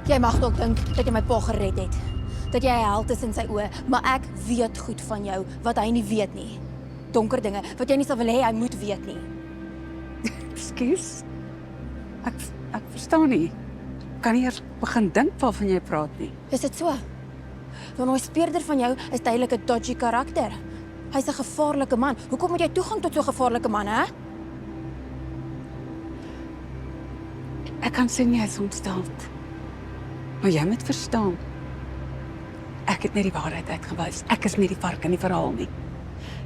Jy mag dalk dink dat jy my pa gered het. Dat jy 'n held is in sy oë, maar ek weet goed van jou wat hy nie weet nie. Donker dinge wat jy nie sal wil hê hy moet weet nie. Ekskuus. Ek verstaan nie. Kan nie eers begin dink waarvan jy praat nie. Is dit so? Want ons speurder van jou is duidelik 'n dodgy karakter. Hy's 'n gevaarlike man. Hoekom moet jy toegang tot so 'n gevaarlike man, hè? Ek kan sien jy is ontsteld. Maar jy moet verstaan. Ek het net die waarheid uitgewys. Ek is nie die vark in die verhaal nie.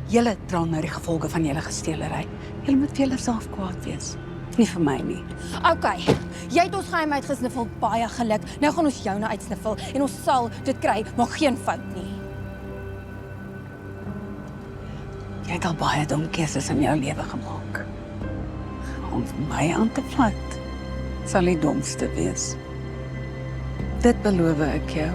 Julle dra nou die gevolge van julle gesteelery. Julle moet vir julleself kwaad wees. Nie vir my nie. OK, jy het ons geheim uitgesniffel, baie geluk. Nou gaan ons jou nou uitsniffel en ons sal dit kry, maar geen fout nie. Jy het al baie dom keuses in jou lewe gemaak. Om my aan te vat, sal die domste wees. Dit beloof ek jou.